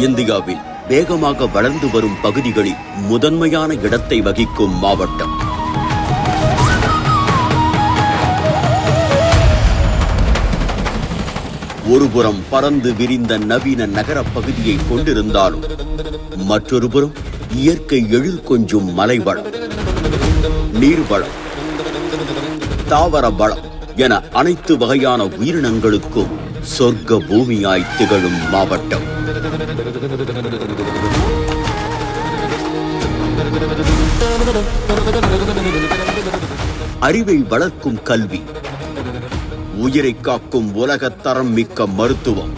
இந்தியாவில் வேகமாக வளர்ந்து வரும் பகுதிகளில் முதன்மையான இடத்தை வகிக்கும் மாவட்டம். ஒருபுறம் பறந்து விரிந்த நவீன நகர பகுதியை கொண்டிருந்தாலும் மற்றொருபுறம் இயற்கை எழில் கொஞ்சும் மலைவளம், நீர்வளம், தாவர வளம் என அனைத்து வகையான உயிரினங்களுக்கும் சொர்க்க பூமியாய் திகழும் மாவட்டம். அறிவை வளர்க்கும் கல்வி, உயிரை காக்கும் உலகத்தரம் மிக்க மருத்துவம்,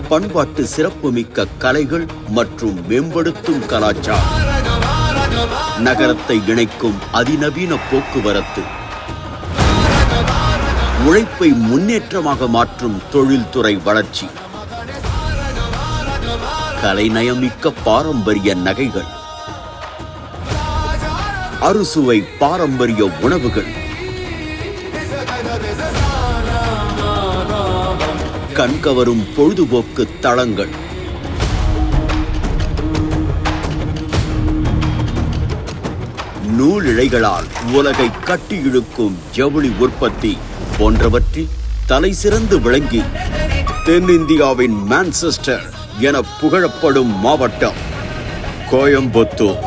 பண்பாட்டு சிறப்பு மிக்க கலைகள் மற்றும் மேம்படுத்தும் கலாச்சாரம், நகரத்தை இணைக்கும் அதிநவீன போக்குவரத்து, உழைப்பை முன்னேற்றமாக மாற்றும் தொழில்துறை வளர்ச்சி, கலைநயமிக்க பாரம்பரிய நகைகள், அறுசுவை பாரம்பரிய உணவுகள், கண்கவரும் பொழுதுபோக்கு தளங்கள், நூலிழைகளால் உலகை கட்டி இழுக்கும் ஜவுளி உற்பத்தி போன்றவற்றில் தலை சிறந்து விளங்கி தென்னிந்தியாவின் மான்செஸ்டர் என புகழப்படும் மாவட்டம் கோயம்புத்தூர்.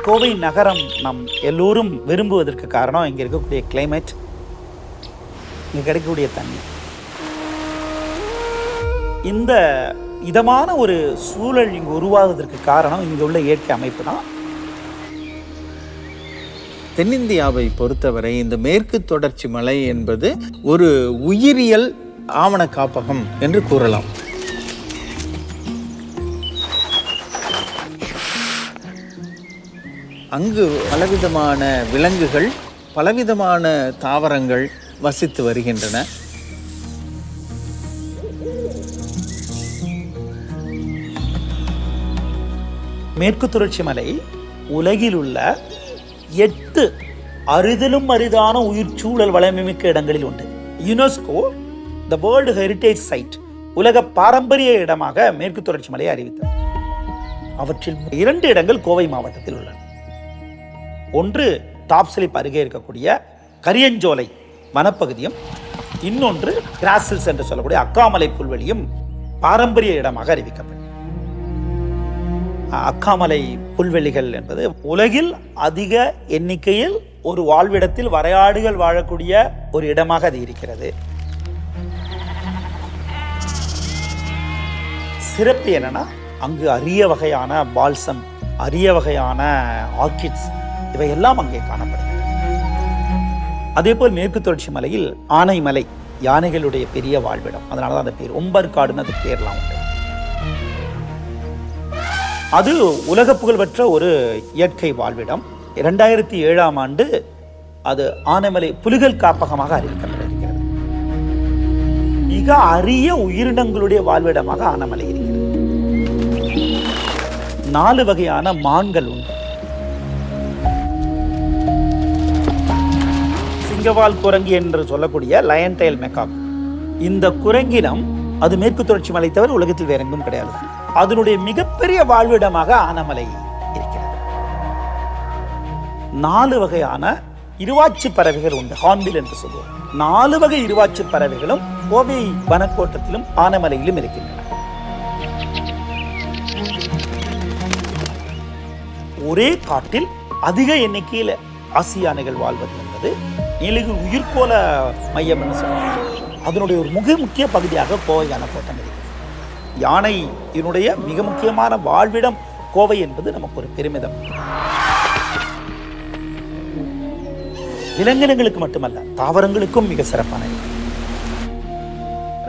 கோவை நகரம் நம் எல்லோரும் விரும்புவதற்கு காரணம் இங்கே இருக்கக்கூடிய கிளைமேட், இங்கே கிடைக்கக்கூடிய தண்ணி. இந்த இதமான ஒரு சூழல் இங்கு உருவாகுவதற்கு காரணம் இங்கே உள்ள இயற்கை அமைப்பு தான். தென்னிந்தியாவை பொறுத்தவரை இந்த மேற்கு தொடர்ச்சி மலை என்பது ஒரு உயிரியல் ஆவண காப்பகம் என்று கூறலாம். அங்கு பலவிதமான விலங்குகள், பலவிதமான தாவரங்கள் வசித்து வருகின்றன. மேற்கு தொடர்ச்சி மலை உலகில் உள்ள 8 அரிதிலும் அரிதான உயிர் சூழல் வளமிக்க இடங்களில் உண்டு. UNESCO the world heritage side, உலக பாரம்பரிய இடமாக மேற்கு தொடர்ச்சி மலையை அறிவித்தது. அவற்றில் 2 இடங்கள் கோவை மாவட்டத்தில் உள்ளன. ஒன்று டாப் ஸ்லிப் அருகே இருக்கக்கூடிய கரியஞ்சோலை வனப்பகுதியும், இன்னொன்று கிராசில்ஸ் என்று சொல்லக்கூடிய அக்காமலை புல்வெளியும் பாரம்பரிய இடமாக அறிவிக்கப்படும். அக்காமலை புல்வெளிகள் என்பது உலகில் அதிக எண்ணிக்கையில் ஒரு வாழ்விடத்தில் வரையாடுகள் வாழக்கூடிய ஒரு இடமாக அது இருக்கிறது. சிறப்பு என்னன்னா, அங்கு அரிய வகையான பால்சம், அரிய வகையான ஆர்கிட்ஸ் இவையெல்லாம் அங்கே காணப்படுகிறது. அதே போல் மேற்கு தொடர்ச்சி மலையில் ஆனைமலை, யானைகளுடைய பெரிய வாழ்விடம், அதனால தான் அந்த பேர் ஒம்பர்காடுன்னு அது பேர்லாம் உண்டு. அது உலக புகழ்பெற்ற ஒரு இயற்கை வாழ்விடம். 2007ஆம் ஆண்டு அது ஆனைமலை புலிகள் காப்பகமாக அறிவிக்கப்பட்டிருக்கிறது. மிக அரிய உயிரினங்களுடைய வாழ்விடமாக ஆனைமலை இருக்கிறது. 4 வகையான மான்கள் உண்டு. சிங்கவால் குரங்கி என்று சொல்லக்கூடிய லயன் டெயில் மெக்காக், இந்த குரங்கினம் அது மேற்கு தொடர்ச்சி மலை தவிர உலகத்தில் வேற எங்கும் கிடையாது. அதனுடைய மிகப்பெரிய வாழ்விடமாக ஆனைமலை இருக்கிறது. 4 வகையான இருவாச்சி பறவைகள் உண்டு, ஹார்ன்பில் என்று சொல்லுவோம். 4 வகை இருவாச்சி பறவைகளும் கோவை வனக்கோட்டத்திலும் ஆனைமலையிலும் இருக்கின்றன. ஒரே காட்டில் அதிக எண்ணிக்கையில் ஆசிய யானைகள் வாழ்வது என்பது நீலகிரி உயிர்கோள மையம் என்று சொல்லுவாங்க. அதனுடைய ஒரு மிக முக்கிய பகுதியாக கோவை யானைக்கோட்டம் இருக்கிறது. யானை இதனுடைய மிக முக்கியமான வாழ்விடம் கோவை என்பது நமக்கு ஒரு பெருமிதம். விலங்கினங்களுக்கு மட்டுமல்ல, தாவரங்களுக்கும் மிக சிறப்பான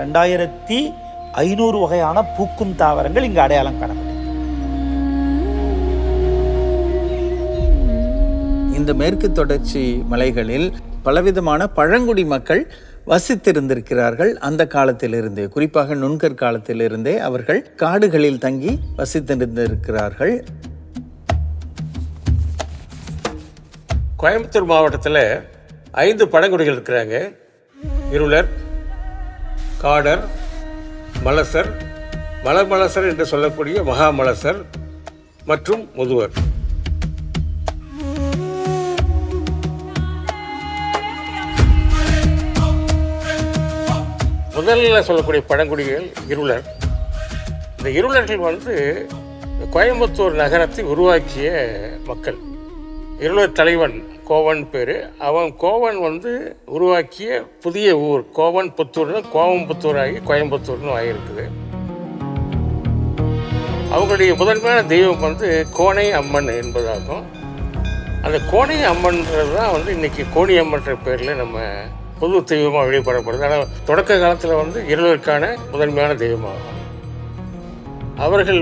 2500 வகையான பூக்கும் தாவரங்கள் இங்கு அடையாளம் காணப்பட்டது. இந்த மேற்கு தொடர்ச்சி மலைகளில் பலவிதமான பழங்குடி மக்கள் வசித்திருந்திருக்கிறார்கள். அந்த காலத்திலிருந்தே, குறிப்பாக நுண்கற் காலத்திலிருந்தே அவர்கள் காடுகளில் தங்கி வசித்திருந்திருக்கிறார்கள். கோயம்புத்தூர் மாவட்டத்தில் 5 பழங்குடிகள் இருக்கிறாங்க. இருளர், காடர், மலசர், மலர்மலசர் என்று சொல்லக்கூடிய மகாமலசர் மற்றும் முதுவர். முதல்ல சொல்லக்கூடிய பழங்குடிகள் இருளர். இந்த இருளர்கள் கோயம்புத்தூர் நகரத்தை உருவாக்கிய மக்கள். இருளர் தலைவன் கோவன் பேர். அவன் கோவன் உருவாக்கிய புதிய ஊர் கோவன் புத்தூர்னு கோவம்புத்தூர் ஆகி கோயம்புத்தூர்னு ஆகியிருக்குது. அவங்களுடைய முதன்மையான தெய்வம் கோணை அம்மன் என்பதாகும். அந்த கோணை அம்மன்றது தான் இன்னைக்கு கோணியம்மன்ற பேரில் நம்ம பொது தெய்வமாக வழிபடப்படுது. ஆனால் தொடக்க காலத்தில் இருளருக்கான முதன்மையான தெய்வமாகும். அவர்கள்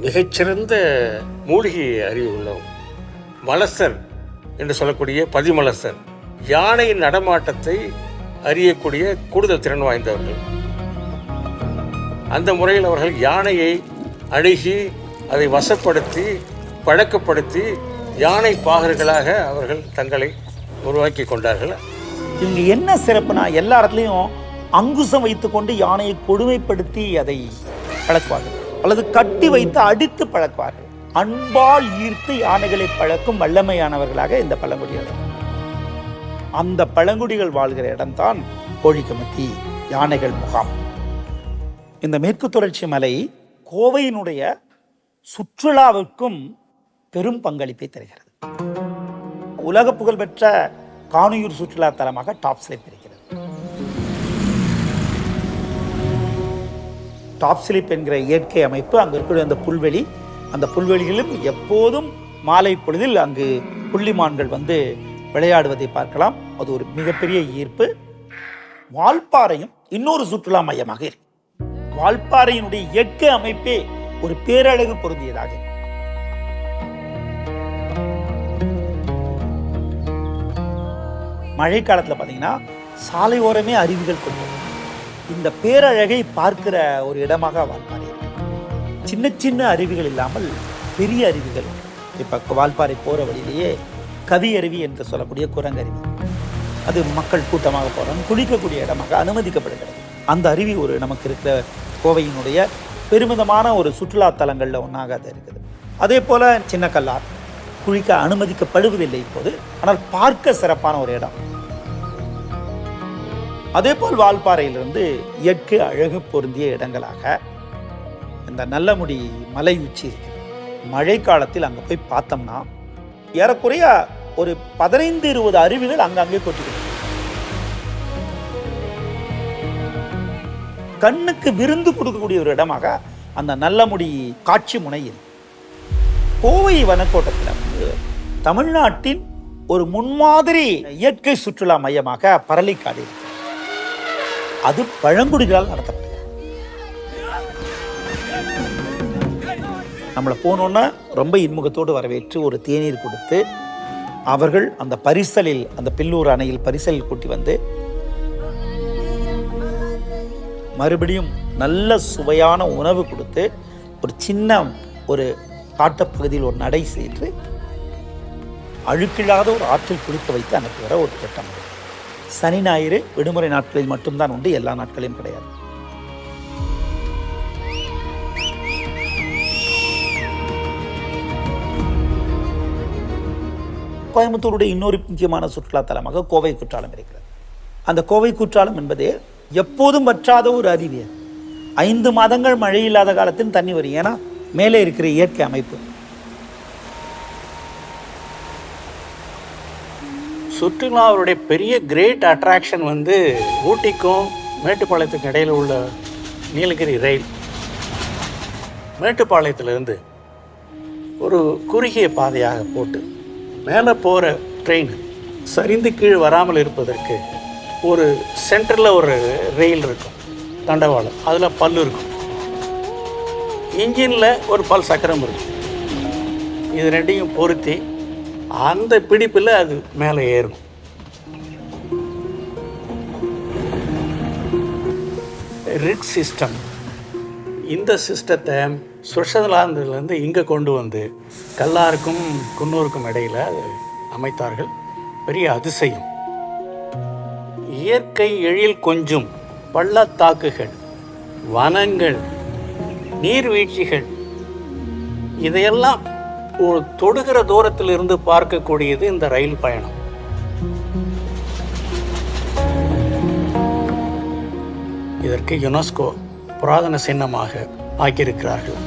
மிகச்சிறந்த மூலிகை அறிவு உள்ளவங்க. மலசர் என்று சொல்லக்கூடிய பதிமலசர் யானையின் நடமாட்டத்தை அறியக்கூடிய கூடுதல் திறன் வாய்ந்தவர்கள். அந்த முறையில் அவர்கள் யானையை அணுகி அதை வசப்படுத்தி பழக்கப்படுத்தி யானை பாகர்களாக அவர்கள் தங்களை உருவாக்கி கொண்டார்கள். இவங்க என்ன சிறப்புனா, எல்லா இடத்துலையும் அங்குசம் வைத்துக்கொண்டு யானையை கொடுமைப்படுத்தி அதை பழக்குவார்கள், அல்லது கட்டி வைத்து அடித்து பழக்குவார்கள். அன்பால் ஈர்த்து யானைகளை பழக்கும் வல்லமையானவர்களாக இந்த பழங்குடிகள். அந்த பழங்குடிகள் வாழ்கிற இடம்தான் கோழிக்கமத்தி யானைகள் முகாம். இந்த மேற்கு தொடர்ச்சி மலை கோவையினுடைய சுற்றுலாவிற்கும் பெரும் பங்களிப்பை தருகிறது. உலக புகழ்பெற்ற காணியூர் சுற்றுலா தலமாக டாப் ஸ்லிப் இருக்கிறது. டாப் ஸ்லிப் என்கிற இயற்கை அமைப்பு, அங்கு இருக்கக்கூடிய அந்த புல்வெளி, அந்த புல்வெளிகளிலும் எப்போதும் மாலை பொழுதில் அங்கு புள்ளிமான்கள் விளையாடுவதை பார்க்கலாம். அது ஒரு மிகப்பெரிய ஈர்ப்பு. வால்பாறையும் இன்னொரு சுற்றுலா மையமாக இருக்கு. வால்பாறையினுடைய இயற்கை அமைப்பே ஒரு பேரழகு பொருந்தியதாக இருக்கு. மழை காலத்தில் பார்த்தீங்கன்னா சாலை ஓரமே அருவிகள் கொண்டது. இந்த பேரழகை பார்க்கிற ஒரு இடமாக வால்பாறை இருக்கு. சின்ன சின்ன அருவிகள் இல்லாமல் பெரிய அருவிகள். இப்போ வால்பாறை போகிற வழியிலேயே கவி அருவி என்று சொல்லக்கூடிய குரங்கருவி, அது மக்கள் கூட்டமாக போகிறோம் குளிக்கக்கூடிய இடமாக அனுமதிக்கப்படுகிறது. அந்த அருவி ஒரு நமக்கு இருக்கிற கோவையினுடைய பெருமிதமான ஒரு சுற்றுலா தலங்களில் ஒன்றாக அது இருக்குது. அதே போல் சின்ன கல்லார் குளிக்க அனுமதிக்கப்படுவதில்லை இப்போது, ஆனால் பார்க்க சிறப்பான ஒரு இடம். அதே போல் வால்பாறையிலிருந்து இயற்கை அழகு பொருந்திய இடங்களாக இந்த நல்லமுடி மலை உச்சி இருக்கு. மழை காலத்தில் அங்கே போய் பார்த்தோம்னா ஏறக்குறைய ஒரு 15-20 அருவிகள் அங்கங்கே கொட்டிக்கிட்டு கண்ணுக்கு விருந்து கொடுக்கக்கூடிய ஒரு இடமாக அந்த நல்லமுடி காட்சி முனை இருக்கு. கோவை வனக்கோட்டத்தில் தமிழ்நாட்டின் ஒரு முன்மாதிரி இயற்கை சுற்றுலா மையமாக பரளிக்காடு இருக்கு. அது பழங்குடிகளால் நடத்தப்படுது. நம்மளை போனோன்னா ரொம்ப இன்முகத்தோடு வரவேற்று ஒரு தேநீர் கொடுத்து அவர்கள் அந்த பரிசலில், அந்த பில்லூர் அணையில் பரிசலில் கூட்டி மறுபடியும் நல்ல சுவையான உணவு கொடுத்து ஒரு சின்ன ஒரு காட்டுப்பகுதியில் ஒரு நடை செய்து அழுக்கில்லாத ஒரு ஆற்றில் குளிக்க வைத்து அனுப்புகிற ஒரு திட்டம். சனி ஞாயிறு விடுமுறை நாட்களில் மட்டும்தான் உண்டு, எல்லா நாட்களையும் கிடையாது. கோயம்புத்தூருடைய இன்னொரு முக்கியமான சுற்றுலா தலமாக கோவை குற்றாலம் இருக்கிறது. அந்த கோவை குற்றாலம் என்பது எப்போதும் வற்றாத ஒரு அருவி. 5 மாதங்கள் மழை இல்லாத காலத்தில் தண்ணி வரும். ஏன்னா மேலே இருக்கிற இயற்கை அமைப்பு. சுற்றுலாவுடைய பெரிய கிரேட் அட்ராக்ஷன் வந்து ஊட்டிக்கும் மேட்டுப்பாளையத்துக்கும் இடையில் உள்ள நீலகிரி ரயில். மேட்டுப்பாளையத்திலிருந்து ஒரு குறுகிய பாதையாக போட்டு மேலே போகிற ட்ரெயின் சரிந்து கீழே வராமல் இருப்பதற்கு ஒரு சென்டரில் ஒரு ரயில் இருக்கும், தண்டவாளம், அதில் பல் இருக்கும். இன்ஜினில் ஒரு பல் சக்கரம் இருக்கும். இது ரெண்டையும் பொருத்தி அந்த பிடிப்பில் அது மேலே ஏறும். ரிட் சிஸ்டம், இந்த சிஸ்டத்தை சுவிட்சர்லாந்துலேருந்து இங்கே கொண்டு வந்து கல்லாருக்கும் குன்னூருக்கும் இடையில் அமைத்தார்கள். பெரிய அதிசயம். இயற்கை எழில் கொஞ்சும் பள்ளத்தாக்குகள், வனங்கள், நீர்வீழ்ச்சிகள், இதையெல்லாம் ஒரு தொடுகிற தூரத்தில் இருந்து பார்க்கக்கூடியது இந்த ரயில் பயணம். இதற்கு யுனெஸ்கோ புராதன சின்னமாக ஆக்கியிருக்கிறார்கள்.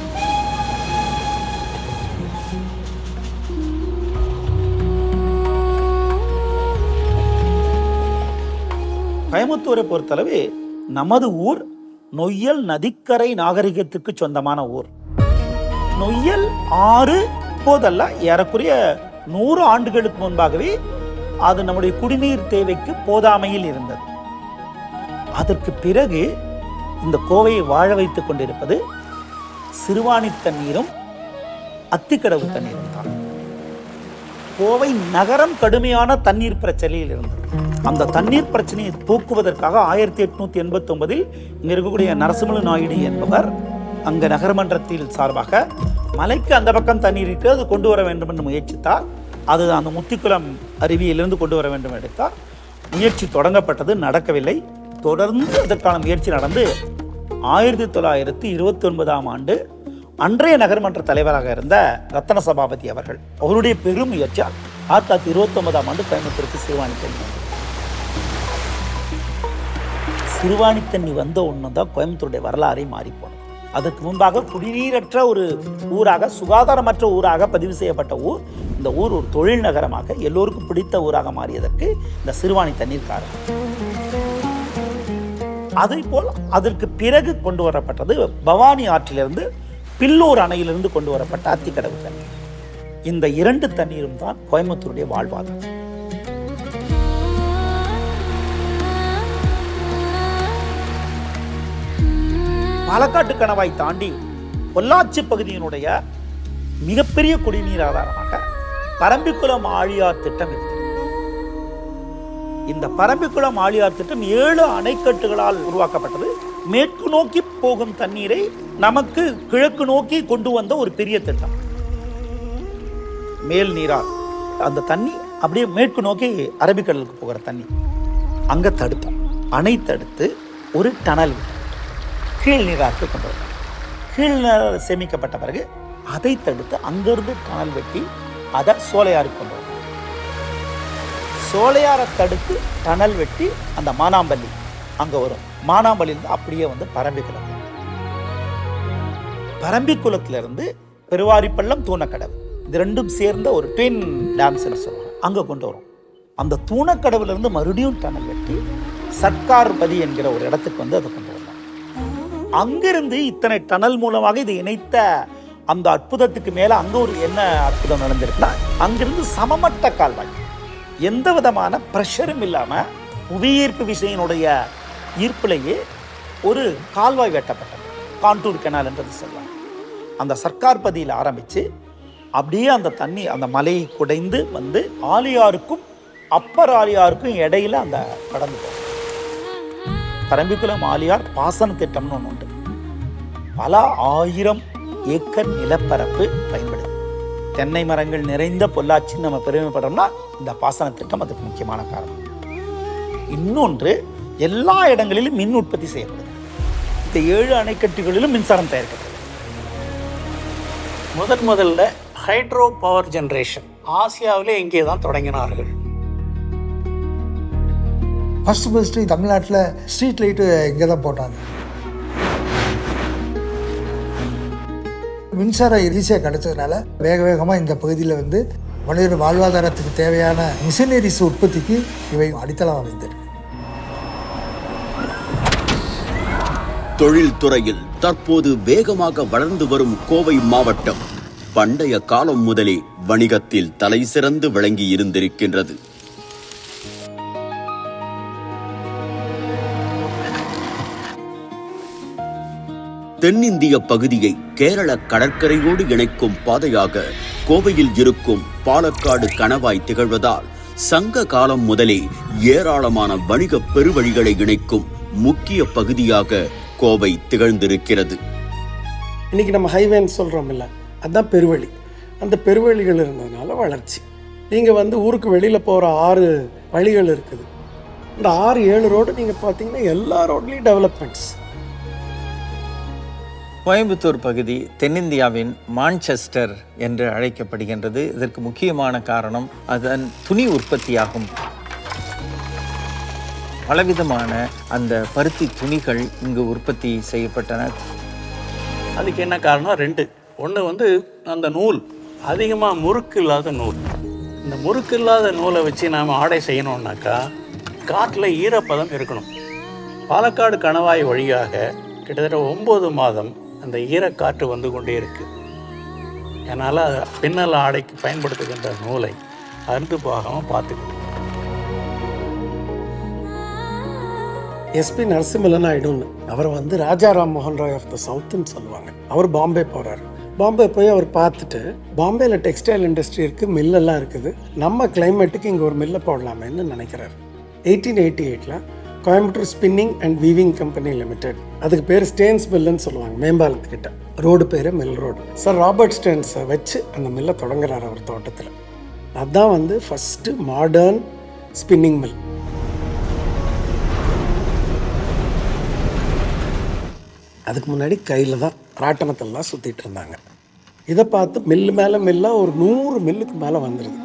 கோயம்புத்தூரை பொறுத்தளவு நமது ஊர் நொய்யல் நதிக்கரை நாகரிகத்திற்கு சொந்தமான ஊர். நொய்யல் ஆறு இப்போதல்ல, ஏறக்குறைய 100 ஆண்டுகளுக்கு முன்பாகவே அது நம்முடைய குடிநீர் தேவைக்கு போதாமையில் இருந்தது. அதற்கு பிறகு இந்த கோவையை வாழ வைத்துக் கொண்டிருப்பது சிறுவாணி தண்ணீரும் அத்திக்கடவு தண்ணீரும் தான். கோவை நகரம் கடுமையான தண்ணீர் பிரச்சனையில் இருந்தது. அந்த தண்ணீர் பிரச்சனையை போக்குவதற்காக 1889 இங்க இருக்கக்கூடிய நரசிம்மலு நாயுடு என்பவர் அங்க நகரமன்றத்தில் சார்பாக மலைக்கு அந்த பக்கம் தண்ணீர் இட்டு அது கொண்டு வர வேண்டும் என்று முயற்சித்தார். அது அந்த முத்திக்குளம் அருவியிலிருந்து கொண்டு வர வேண்டும் எடுத்தார். முயற்சி தொடங்கப்பட்டது, நடக்கவில்லை. தொடர்ந்து அதற்கான முயற்சி நடந்து 1929ஆம் ஆண்டு அன்றைய நகர்மன்ற தலைவராக இருந்த ரத்தன சபாபதி அவர்கள் அவருடைய பெரும் முயற்சியால் 1929ஆம் ஆண்டு கோயம்புத்தூருக்கு சிறுவாணி தண்ணி வந்தது. சிறுவாணி தண்ணி வந்த ஒன்று தான் கோயம்புத்தூருடைய வரலாறை மாறிப்போனது. அதற்கு முன்பாக குடிநீரற்ற ஒரு ஊராக, சுகாதாரமற்ற ஊராக பதிவு செய்யப்பட்ட ஊர். இந்த ஊர் ஒரு தொழில் நகரமாக எல்லோருக்கும் பிடித்த ஊராக மாறியதற்கு இந்த சிறுவாணி தண்ணீர் காரணம். அதே போல் அதற்கு பிறகு கொண்டு வரப்பட்டது பவானி ஆற்றிலிருந்து, பில்லூர் அணையிலிருந்து கொண்டு வரப்பட்ட அத்திக்கடவு தண்ணீர். இந்த 2 தண்ணீரும் தான் கோயம்புத்தூருடைய வாழ்வாதாரம். பாலக்காட்டு கணவாய் தாண்டி பொள்ளாச்சி பகுதியினுடைய மிகப்பெரிய குடிநீர் ஆதாரமாக பரம்பிக்குளம் ஆழியார் திட்டம் இருக்கிறது. இந்த பரம்பிக்குளம் ஆழியார் திட்டம் 7 அணைக்கட்டுகளால் உருவாக்கப்பட்டது. மேற்கு நோக்கி போகும் தண்ணீரை நமக்கு கிழக்கு நோக்கி கொண்டு வந்த ஒரு பெரிய திட்டம். மேல் நீரால் அந்த தண்ணி அப்படியே மேற்கு நோக்கி அரபிக்கடலுக்கு போகிற தண்ணி அங்க தடுத்தோம். அணை தடுத்து ஒரு டனல் கீழ் நீராக்கு கொண்டு வரும். கீழ் நீர் சேமிக்கப்பட்ட பிறகு அதை தடுத்து அங்கிருந்து டனல் வெட்டி அதை சோலையாருக்கு கொண்டு வரும். சோலையாரை தடுத்து டனல் வெட்டி அந்த மானாம்பள்ளி அங்கே வரும். மானாம்பள்ளியிலிருந்து அப்படியே வந்து பரம்பிக்குளம், பரம்பிக்குளத்திலிருந்து பெருவாரிப்பள்ளம், தூணக்கடவு, இது 2ம் சேர்ந்த ஒரு ட்வின் டேம்ஸ் சொல்லுவாங்க, அங்கே கொண்டு வரும். அந்த தூணக்கடவுலேருந்து மறுபடியும் டனல் வெட்டி சர்க்கார்பதி என்கிற ஒரு இடத்துக்கு வந்து அதை கொண்டு வரலாம். அங்கிருந்து இத்தனை டனல் மூலமாக இது இணைத்த அந்த அற்புதத்துக்கு மேலே அங்கே ஒரு என்ன அற்புதம் நடந்திருக்குன்னா, அங்கிருந்து சமமட்ட கால்வாய், எந்த விதமான ப்ரெஷரும் இல்லாமல் புவியீர்ப்பு விசையினுடைய ஈர்ப்பிலேயே ஒரு கால்வாய் வெட்டப்பட்டது. கான்டூர் கெனால் என்றது சொல்லுவாங்க. அந்த சர்க்கார்பதியில் ஆரம்பித்து அப்படியே அந்த தண்ணி அந்த மலையை குடைந்து வந்து ஆலியாருக்கும் அப்பர் ஆலியாருக்கும் இடையில அந்த கடந்து போகும். பரம்பிக்குளம் ஆலியார் பாசன திட்டம்னு ஒன்று உண்டு. பல 1000 ஏக்கர் நிலப்பரப்பு பயன்படுது. தென்னை மரங்கள் நிறைந்த பொள்ளாச்சின்னு நம்ம பெருமைப்படுறோம்னா இந்த பாசன திட்டம் அதுக்கு முக்கியமான காரணம். இன்னொன்று, எல்லா இடங்களிலும் மின் உற்பத்தி செய்யப்படுது. இந்த 7 அணைக்கட்டுகளிலும் மின்சாரம் தயாரிக்கப்படுது. முதல்ல ஹைட்ரோ பவர் ஜெனரேஷன் ஆசியாவிலே இங்கே தான் தொடங்கினார்கள். ஃபஸ்ட்டு தமிழ்நாட்டில் ஸ்ட்ரீட் லைட்டு இங்கே தான் போட்டாங்க. மின்சாரம் ஈஸியாக கிடச்சதுனால வேகமாக இந்த பகுதியில் வந்து மனித வாழ்வாதாரத்துக்கு தேவையான மிஷினரிஸ் உற்பத்திக்கு இவை அடித்தளம் அமைந்திருக்கு. தொழில்துறையில் தற்போது வேகமாக வளர்ந்து வரும் கோவை மாவட்டம் பண்டைய காலம் முதலே வணிகத்தில் தலை சிறந்து விளங்கி இருந்திருக்கின்றது. தென்னிந்திய பகுதியை கேரள கடற்கரையோடு இணைக்கும் பாதையாக கோவையில் இருக்கும் பாலக்காடு கணவாய் திகழ்வதால் சங்க காலம் முதலே ஏராளமான வணிக பெருவழிகளை இணைக்கும் முக்கிய பகுதியாக கோவை திகழ்ந்திருக்கிறது. இன்றைக்கி நம்ம ஹைவேன்னு சொல்கிறோம் இல்லை, அதுதான் பெருவழி. அந்த பெருவழிகள் இருந்ததுனால வளர்ச்சி. நீங்கள் ஊருக்கு வெளியில் போகிற 6 வழிகள் இருக்குது. இந்த 6-7 ரோடு நீங்கள் பார்த்தீங்கன்னா எல்லா ரோட்லேயும் டெவலப்மெண்ட்ஸ். கோயம்புத்தூர் பகுதி தென்னிந்தியாவின் மான்செஸ்டர் என்று அழைக்கப்படுகின்றது. இதற்கு முக்கியமான காரணம் அதன் துணி உற்பத்தியாகும். பலவிதமான அந்த பருத்தி துணிகள் இங்கு உற்பத்தி செய்யப்பட்டன. அதுக்கு என்ன காரணம்? 2. ஒன்று அந்த நூல் அதிகமாக முறுக்கு இல்லாத நூல். இந்த முறுக்கு இல்லாத நூலை வச்சு நாம் ஆடை செய்யணுன்னாக்கா காட்டில் ஈரப்பதம் இருக்கணும். பாலக்காடு கணவாய் வழியாக கிட்டத்தட்ட 9 மாதம் அந்த ஈரக்காற்று வந்து கொண்டே இருக்குது. அதனால் பின்னல் ஆடைக்கு பயன்படுத்துகின்ற நூலை அறுந்து போகாமல் பார்த்துக்கணும். எஸ்பி நரசிம்ம நாயுடுன்னு அவர் ராஜா ராம் மோகன் ராய் ஆஃப் த சவுத்துன்னு சொல்லுவாங்க. அவர் பாம்பே போகிறார். பாம்பே போய் அவர் பார்த்துட்டு, பாம்பேயில் டெக்ஸ்டைல் இண்டஸ்ட்ரி இருக்குது, மில்லெல்லாம் இருக்குது, நம்ம கிளைமேட்டுக்கு இங்கே ஒரு மில்லை போடலாமேன்னு நினைக்கிறார். 1888 Coimbatore spinning and weaving company limited, அதுக்கு பேர் ஸ்டேன்ஸ் மில்லுன்னு சொல்லுவாங்க. மேம்பாலத்துக்கிட்ட ரோடு பேர் மில் ரோடு. சார் ராபர்ட் ஸ்டேன்ஸை வச்சு அந்த மில்லை தொடங்குறார் அவர் தோட்டத்தில். அதுதான் ஃபஸ்ட்டு மாடர்ன் ஸ்பின்னிங் மில். அதுக்கு முன்னாடி கையில் தான் ராட்டனத்தெல்லாம் சுற்றிட்டு இருந்தாங்க. இதை பார்த்து மில்லு மேலே மில்லாக ஒரு 100 மில்லுக்கு மேலே வந்துடுது.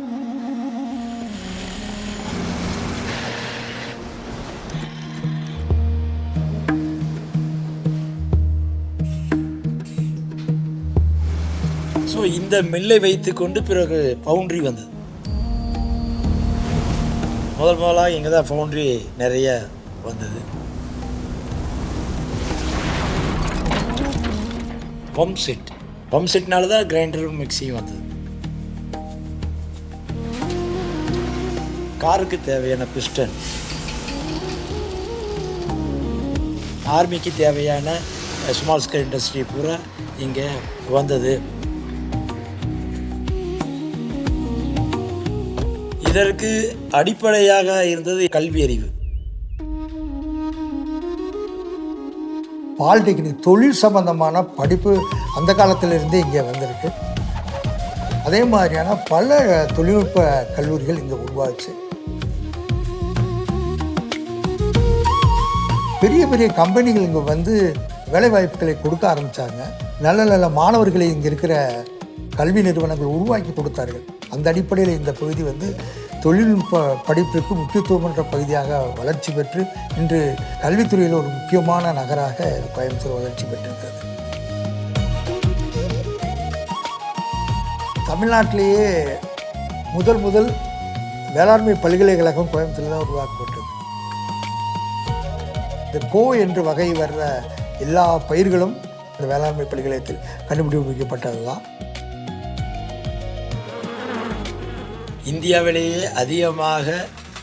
ஸோ இந்த மில்லை வைத்து கொண்டு பிறகு ஃபவுண்ட்ரி வந்தது. முதலாக இங்கே தான் ஃபவுண்ட்ரி நிறைய வந்தது. பம்ப் செட்னால தான் கிரைண்டரும் மிக்சியும் வந்தது. காருக்கு தேவையான பிஸ்டன், ஆர்மிக்கு தேவையான ஸ்மால் ஸ்கேல் இண்டஸ்ட்ரி பூரா இங்கே வந்தது. இதற்கு அடிப்படையாக இருந்தது கல்வி அறிவு. பாலிடெக்னிக் தொழில் சம்பந்தமான படிப்பு அந்த காலத்திலிருந்தே இங்கே வந்திருக்கு. அதே மாதிரியான பல தொழில்நுட்ப கல்லூரிகள் இங்கே உருவாச்சு. பெரிய பெரிய கம்பெனிகள் இங்கே வேலைவாய்ப்புகளை கொடுக்க ஆரம்பித்தாங்க. நல்ல நல்ல மாணவர்களை இங்கே இருக்கிற கல்வி நிறுவனங்கள் உருவாக்கி கொடுத்தார்கள். அந்த அடிப்படையில் இந்த பகுதி தொழில்நுட்ப படிப்பிற்கு முக்கியத்துவம் என்ற பகுதியாக வளர்ச்சி பெற்று இன்று கல்வித்துறையில் ஒரு முக்கியமான நகராக கோயம்புத்தூர் வளர்ச்சி பெற்றிருக்கிறது. தமிழ்நாட்டிலேயே முதல் வேளாண்மை பல்கலைக்கழகம் கோயம்புத்தூரில் தான் உருவாக்கப்பட்டது. இந்த கோ என்று வகை வர்ற எல்லா பயிர்களும் இந்த வேளாண்மை பல்கலைக்கழகத்தில் கண்டுபிடிக்கப்பட்டது தான். இந்தியாவிலேயே அதிகமாக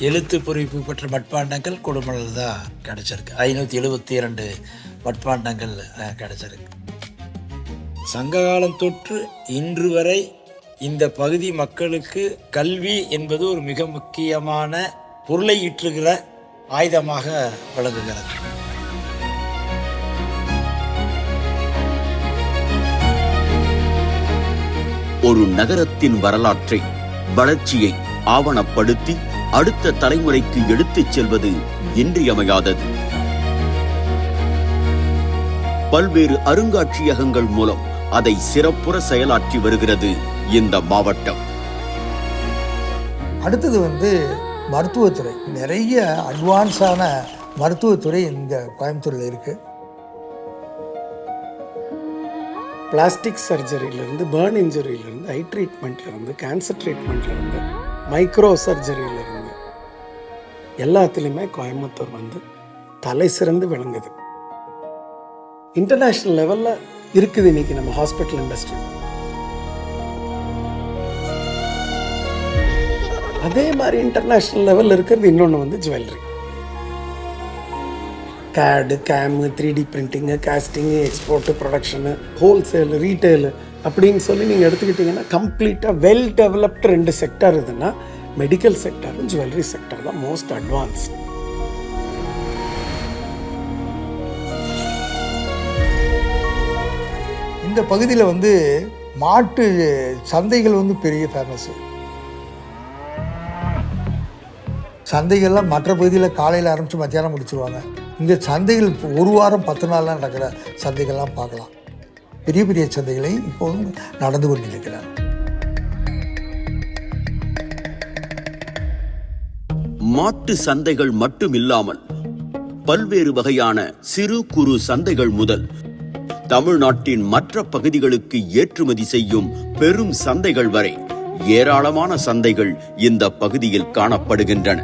எழுத்து பொறிப்பு பெற்ற மட்பாண்டங்கள் கொடுமணல் தான் கிடச்சிருக்கு. 572 மட்பாண்டங்கள் கிடச்சிருக்கு. சங்ககாலம் தொற்று இன்று வரை இந்த பகுதி மக்களுக்கு கல்வி என்பது ஒரு மிக முக்கியமான பொருளை ஈற்றுகிற ஆயுதமாக விளங்குகிறது. ஒரு நகரத்தின் வரலாற்றை, வளர்ச்சியை ஆவணப்படுத்தி அடுத்த தலைமுறைக்கு எடுத்துச் செல்வது இன்றியமையாதது. பல்வேறு அருங்காட்சியகங்கள் மூலம் அதை சிறப்புற செயலாற்றி வருகிறது இந்த மாவட்டம். அடுத்தது மருத்துவத்துறை. நிறைய அட்வான்ஸான மருத்துவத்துறை இங்கே கோயம்புத்தூரில் இருக்குது. பிளாஸ்டிக் சர்ஜரியிலேருந்து, பேர்ன் இன்ஜுரியிலேருந்து, ஐ ட்ரீட்மெண்ட்லேருந்து, கேன்சர் ட்ரீட்மெண்ட்லேருந்து, மைக்ரோ சர்ஜரியிலேருந்து எல்லாத்துலேயுமே கோயம்புத்தூர் வந்து தலை சிறந்து விளங்குது. இன்டர்நேஷ்னல் லெவலில் இருக்குது இன்றைக்கி நம்ம ஹாஸ்பிட்டல் இண்டஸ்ட்ரி. அதே மாதிரி இன்டர்நேஷ்னல் லெவலில் இருக்கிறது இன்னொன்று வந்து ஜுவல்லரி. கேடு, game, 3D printing, costing, export, production, wholesale, retail அப்படின்னு சொல்லி நீங்கள் எடுத்துக்கிட்டிங்கன்னா கம்ப்ளீட்டாக வெல் டெவலப்டு 2 செக்டர் இதுன்னா மெடிக்கல் செக்டரும் ஜுவல்லரி செக்டர் தான் மோஸ்ட் அட்வான்ஸ்ட். இந்த பகுதியில் வந்து மாட்டு சந்தைகள் வந்து பெரிய ஃபேமஸ்ஸு. சந்தைகள்லாம் மற்ற பகுதியில் காலையில் ஆரம்பித்து மத்தியானம் முடிச்சுருவாங்க. இங்கே சந்தைகள் இப்போ 1 வாரம் 10 நாள்லாம் நடக்கிற சந்தைகள்லாம் பார்க்கலாம். பெரிய பெரிய சந்தைகளை இப்போதும் நடந்து கொண்டிருக்கிறார். மாட்டு சந்தைகள் மட்டுமில்லாமல் பல்வேறு வகையான சிறு குறு சந்தைகள் முதல் தமிழ்நாட்டின் மற்ற பகுதிகளுக்கு ஏற்றுமதி செய்யும் பெரும் சந்தைகள் வரை ஏராளமான சந்தைகள் இந்த பகுதியில் காணப்படுகின்றன.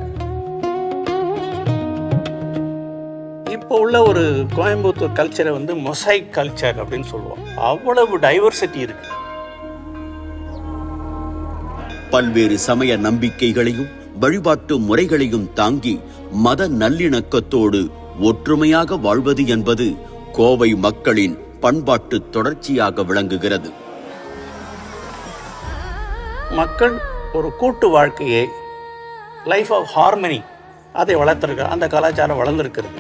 இப்போ உள்ள ஒரு கோயம்புத்தூர் கல்ச்சரை வந்து மொசைக் கல்ச்சர் அப்படின்னு சொல்லுவோம். அவ்வளவு டைவர்சிட்டி இருக்கு. பல்வேறு சமய நம்பிக்கைகளையும் வழிபாட்டு முறைகளையும் தாங்கி மத நல்லிணக்கத்தோடு ஒற்றுமையாக வாழ்வது என்பது கோவை மக்களின் பண்பாட்டு தொடர்ச்சியாக விளங்குகிறது. மக்கள் ஒரு கூட்டு வாழ்க்கையை, லைஃப் ஆஃப் ஹார்மனி, அதை வளர்த்துருக்க அந்த கலாச்சாரம் வளர்ந்துருக்கிறது.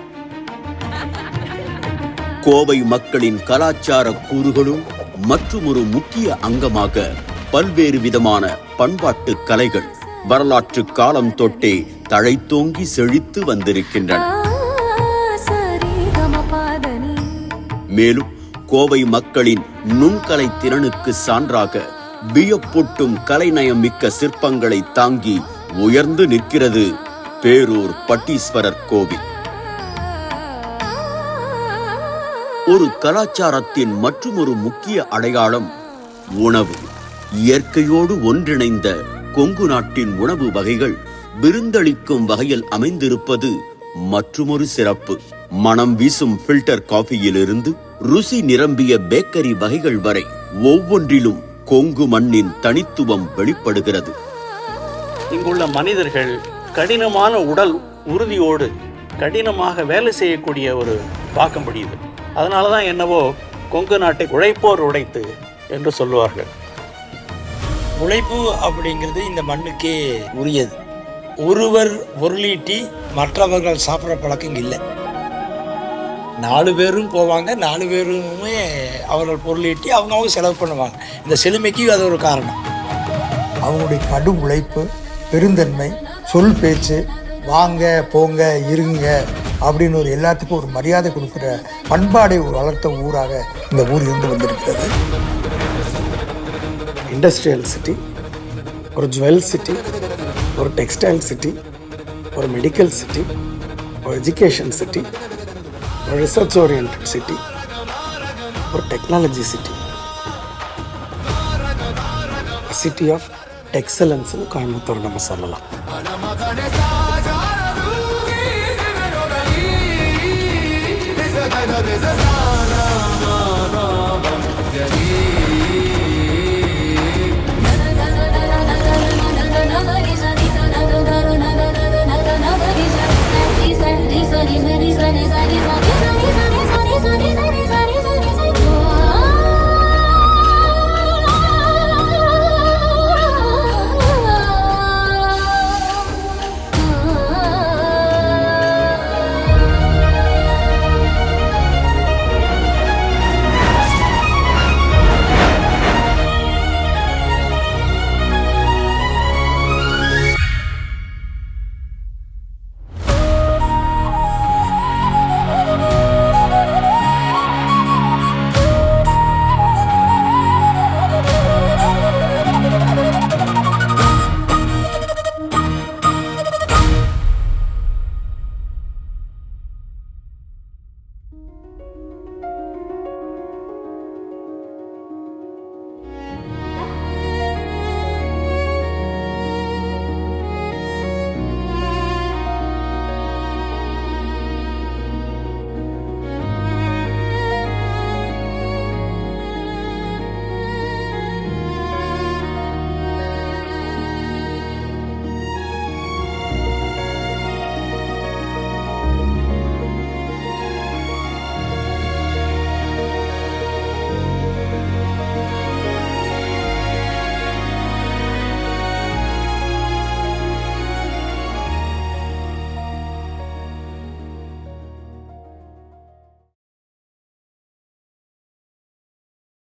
கோவை மக்களின் கலாச்சார கூறுகளும் மற்றும் ஒரு முக்கிய அங்கமாக பல்வேறு விதமான பண்பாட்டு கலைகள் வரலாற்று காலம் தொட்டே தழைத்தோங்கி செழித்து வந்திருக்கின்றன. மேலும் கோவை மக்களின் நுண்கலை திறனுக்கு சான்றாக வியப்பூட்டும் கலைநயம் மிக்க சிற்பங்களை தாங்கி உயர்ந்து நிற்கிறது பேரூர் பட்டீஸ்வரர் கோவில். ஒரு கலாச்சாரத்தின் மற்றும் ஒரு முக்கிய அடையாளம் உணவு. இயற்கையோடு ஒன்றிணைந்த கொங்கு நாட்டின் உணவு வகைகள் விருந்தளிக்கும் வகையில் அமைந்திருப்பது மற்றுமொரு சிறப்பு. மனம் வீசும் ஃபில்டர் காஃபியிலிருந்து ருசி நிரம்பிய பேக்கரி வகைகள் வரை ஒவ்வொன்றிலும் கொங்கு மண்ணின் தனித்துவம் வெளிப்படுகிறது. இங்குள்ள மனிதர்கள் கடினமான உடல் உறுதியோடு கடினமாக வேலை செய்யக்கூடிய ஒரு பார்க்க முடியுது. அதனால தான் என்னவோ கொங்கு நாட்டை உழைப்போர் உடைத்து என்று சொல்லுவார்கள். உழைப்பு அப்படிங்கிறது இந்த மண்ணுக்கே உரியது. ஒருவர் பொருளீட்டி மற்றவர்கள் சாப்பிட்ற பழக்கம் இங்கே இல்லை. 4 பேரும் போவாங்க, 4 பேருமே அவர்கள் பொருளீட்டி அவங்க செலவு பண்ணுவாங்க. இந்த செழுமைக்கு அது ஒரு காரணம். அவங்களுடைய கடும் உழைப்பு, பெருந்தன்மை, சொல் பேச்சு, வாங்க போங்க இருங்க அப்படின்னு ஒரு எல்லாத்துக்கும் ஒரு மரியாதை கொடுக்குற பண்பாடை வளர்த்த ஊராக இந்த ஊர் இருந்து வந்திருக்கிறது. இண்டஸ்ட்ரியல் சிட்டி, ஒரு ஜுவல் சிட்டி, ஒரு டெக்ஸ்டைல் சிட்டி, ஒரு மெடிக்கல் சிட்டி, ஒரு எஜுகேஷன் சிட்டி, ஒரு ரிசர்ச் ஓரியன்ட் சிட்டி, ஒரு டெக்னாலஜி சிட்டி, சிட்டி ஆஃப் எக்ஸலன்ஸ்னு கோயம்புத்தூர் நம்ம சொல்லலாம்.